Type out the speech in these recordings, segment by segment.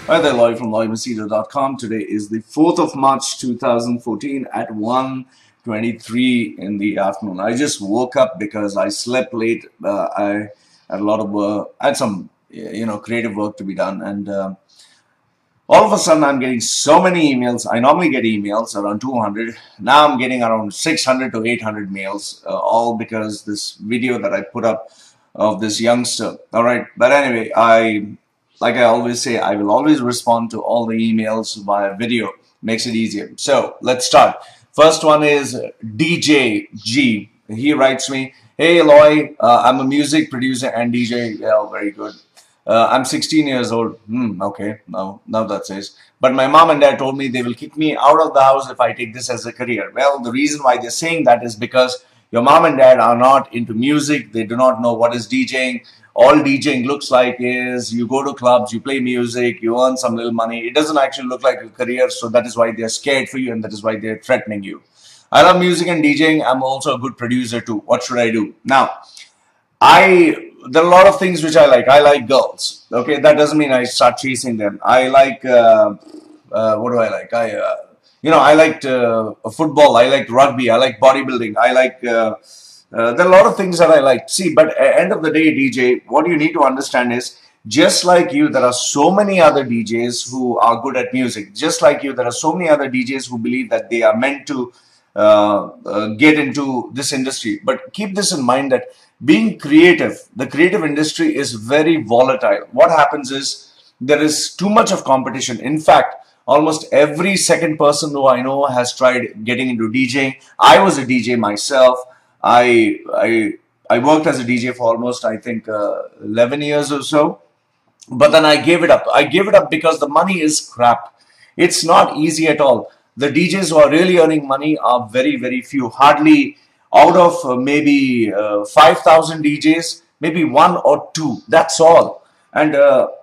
Hi there, Loy from loymachedo.com. Today is the 4th of March 2014 at 1:23 in the afternoon. I just woke up because I slept late. I had a lot of work, I had some creative work to be done, and all of a sudden I'm getting so many emails. I normally get emails around 200. Now I'm getting around 600 to 800 mails, all because this video that I put up of this youngster. All right, but anyway, like I always say, I will always respond to all the emails via video. Makes it easier. So let's start. First one is DJ G. He writes me, "Hey Loy, I'm a music producer and DJ." Yeah, very good. I'm 16 years old. Okay, now that says. But my mom and dad told me they will kick me out of the house if I take this as a career. Well, the reason why they're saying that is because your mom and dad are not into music. They do not know what is DJing. All DJing looks like is you go to clubs, you play music, you earn some little money. It doesn't actually look like a career, so that is why they're scared for you and that is why they're threatening you. I love music and DJing. I'm also a good producer too. What should I do? Now, there are a lot of things which I like. I like girls. Okay, that doesn't mean I start chasing them. I like, what do I like? I liked football. I liked rugby. I like bodybuilding. I like... there are a lot of things that I like. See, but at the end of the day, DJ, what you need to understand is, just like you, there are so many other DJs who are good at music. Just like you, there are so many other DJs who believe that they are meant to get into this industry. But keep this in mind that being creative, the creative industry is very volatile. What happens is there is too much of competition. In fact, almost every second person who I know has tried getting into DJing. I was a DJ myself. I worked as a DJ for almost, I think, 11 years or so. But then I gave it up. I gave it up because the money is crap. It's not easy at all. The DJs who are really earning money are very, very few. Hardly out of maybe 5,000 DJs, maybe one or two. That's all. And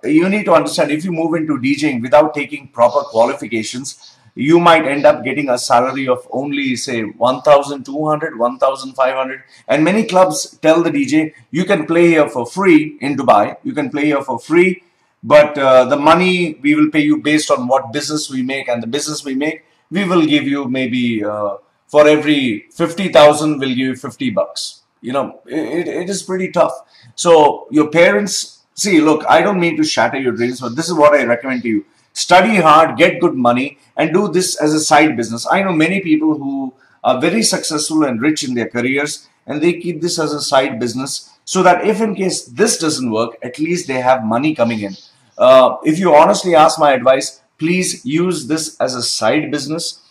you need to understand, if you move into DJing without taking proper qualifications, you might end up getting a salary of only, say, 1,200, 1,500. And many clubs tell the DJ, you can play here for free in Dubai. You can play here for free, but the money we will pay you based on what business we make. And the business we make, we will give you maybe for every 50,000, we'll give you 50 bucks. You know, it is pretty tough. So your parents, see, look, I don't mean to shatter your dreams, but this is what I recommend to you. Study hard, get good money, and do this as a side business. I know many people who are very successful and rich in their careers, and they keep this as a side business so that if in case this doesn't work, at least they have money coming in. If you honestly ask my advice, please use this as a side business.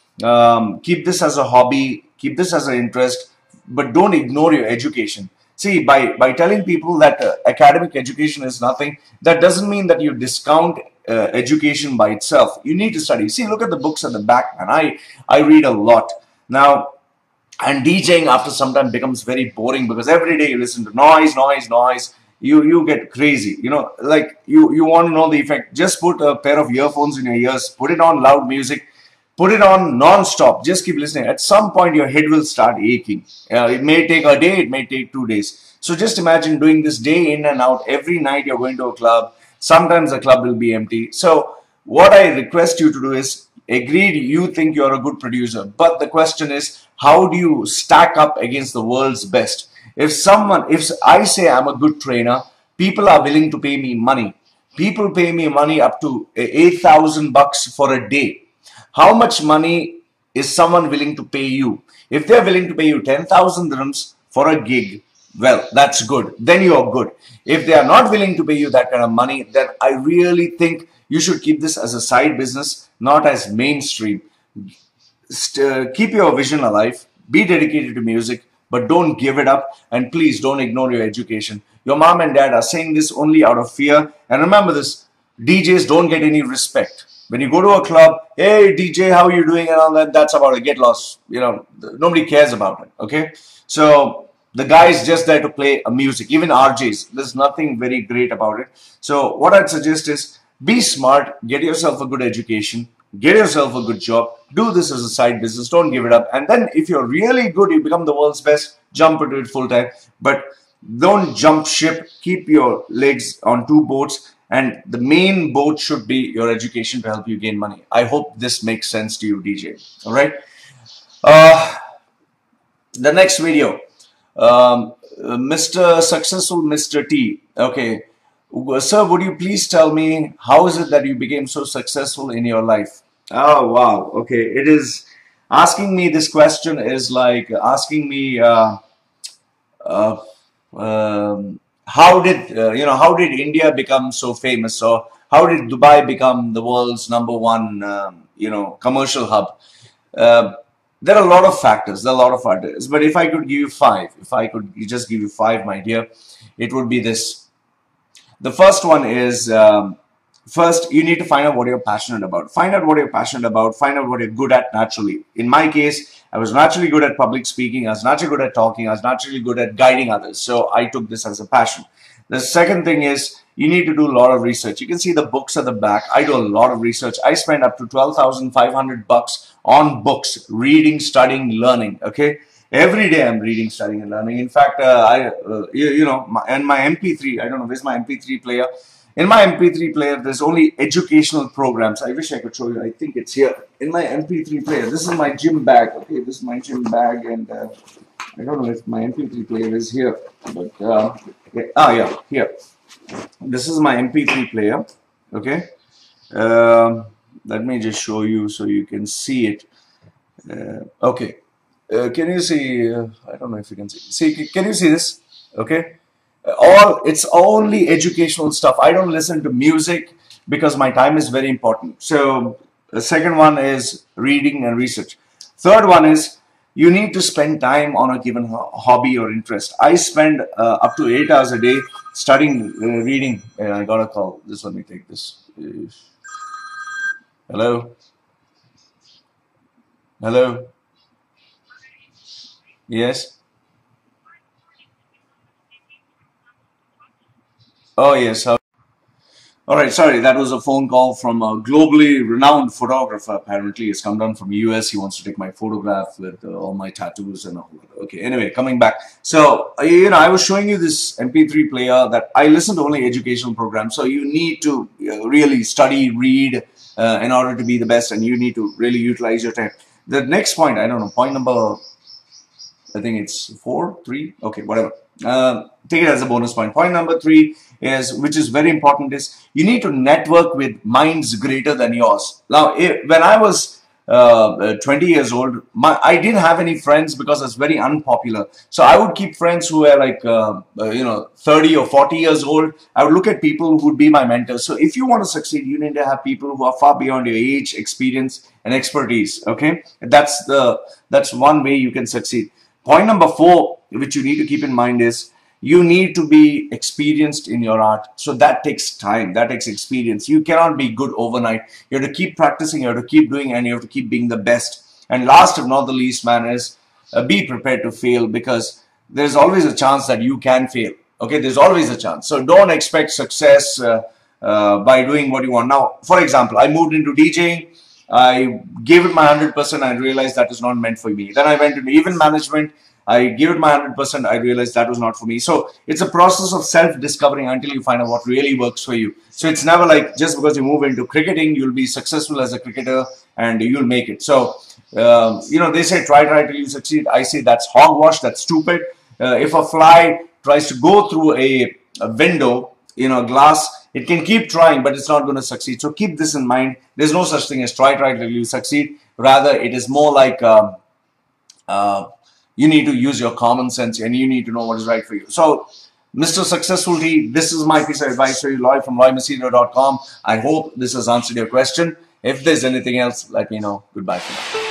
Keep this as a hobby, keep this as an interest, but don't ignore your education. See, by telling people that academic education is nothing, that doesn't mean that you discount education by itself. You need to study. See, look at the books at the back, and I read a lot. Now, and DJing after some time becomes very boring because every day you listen to noise. You get crazy. You know, like you want to know the effect. Just put a pair of earphones in your ears, put it on loud music, put it on non-stop. Just keep listening. At some point, your head will start aching. It may take a day, it may take 2 days. So just imagine doing this day in and out. Every night you're going to a club. Sometimes the club will be empty. So what I request you to do is, agreed, you think you're a good producer. But the question is, how do you stack up against the world's best? If I say I'm a good trainer, people are willing to pay me money. People pay me money up to 8,000 bucks for a day. How much money is someone willing to pay you? If they're willing to pay you 10,000 dirhams for a gig, well, that's good. Then you're good. If they are not willing to pay you that kind of money, then I really think you should keep this as a side business, not as mainstream. Keep your vision alive. Be dedicated to music, but don't give it up. And please don't ignore your education. Your mom and dad are saying this only out of fear. And remember this, DJs don't get any respect. When you go to a club, hey DJ, how are you doing and all that, that's about it. Get lost. You know, nobody cares about it. Okay. So the guy is just there to play a music. Even RJs, there's nothing very great about it. So what I'd suggest is, be smart, get yourself a good education, get yourself a good job, do this as a side business, don't give it up. And then if you're really good, you become the world's best, jump into it full time. But don't jump ship, keep your legs on two boats And the main boat should be your education to help you gain money. I hope this makes sense to you, DJ. All right. The next video, Mr. Successful Mr. T. Okay. Sir, would you please tell me how is it that you became so successful in your life? Oh, wow. Okay. It is asking me this question is like asking me uh, how did how did India become so famous, or how did Dubai become the world's #1 commercial hub? Uh, there are a lot of factors. There are a lot of factors. But if I could give you five, if I could just give you five, my dear, it would be this. The first one is, first, you need to find out what you're passionate about. Find out what you're passionate about. Find out what you're good at naturally. In my case, I was naturally good at public speaking. I was naturally good at talking. I was naturally good at guiding others. So I took this as a passion. The second thing is, you need to do a lot of research. You can see the books at the back. I do a lot of research. I spend up to $12,500 on books, reading, studying, learning. Okay. Every day I'm reading, studying, and learning. In fact, and my MP3, I don't know, where's my MP3 player? In my MP3 player, there's only educational programs. I wish I could show you. I think it's here. In my MP3 player, this is my gym bag. Okay, this is my gym bag, and I don't know if my MP3 player is here. But, yeah, here. This is my MP3 player. Okay. Let me just show you so you can see it. Okay. Can you see? I don't know if you can see. See, can you see this? Okay. It's only educational stuff. I don't listen to music because my time is very important. So the second one is reading and research. Third one is you need to spend time on a given hobby or interest. I spend up to 8 hours a day studying, reading. I got a call. Just let me take this. Hello. Hello. Yes. Oh, yes. All right. Sorry, that was a phone call from a globally renowned photographer. Apparently, he's come down from US. He wants to take my photograph with all my tattoos and all that. Okay. Anyway, coming back. So, I was showing you this MP3 player that I listen to only educational programs. So you need to really study, read in order to be the best, and you need to really utilize your time. The next point, I don't know, point number, I think it's 4, 3. Okay, whatever. Take it as a bonus point. Point number 3 is, which is very important, is you need to network with minds greater than yours. Now, when I was 20 years old, I didn't have any friends because I was very unpopular. So I would keep friends who were like, 30 or 40 years old. I would look at people who would be my mentors. So if you want to succeed, you need to have people who are far beyond your age, experience, and expertise. Okay, that's one way you can succeed. Point number 4, which you need to keep in mind, is you need to be experienced in your art. So that takes time, that takes experience. You cannot be good overnight. You have to keep practicing, you have to keep doing, and you have to keep being the best. And last but not the least, man, is be prepared to fail, because there's always a chance that you can fail. Okay, there's always a chance. So don't expect success by doing what you want. Now, for example, I moved into DJing. I gave it my 100%. I realized that is not meant for me. Then I went into event management. I gave it my 100%. I realized that was not for me. So it's a process of self-discovering until you find out what really works for you. So it's never like just because you move into cricketing, you'll be successful as a cricketer and you'll make it. So, they say try till you succeed. I say that's hogwash. That's stupid. If a fly tries to go through a window, glass, it can keep trying, but it's not going to succeed. So keep this in mind. There's no such thing as try till you succeed. Rather, it is more like you need to use your common sense and you need to know what is right for you. So, Mr. Successful T, this is my piece of advice for you, Loy from loymachedo.com. I hope this has answered your question. If there's anything else, let me know. Goodbye for now.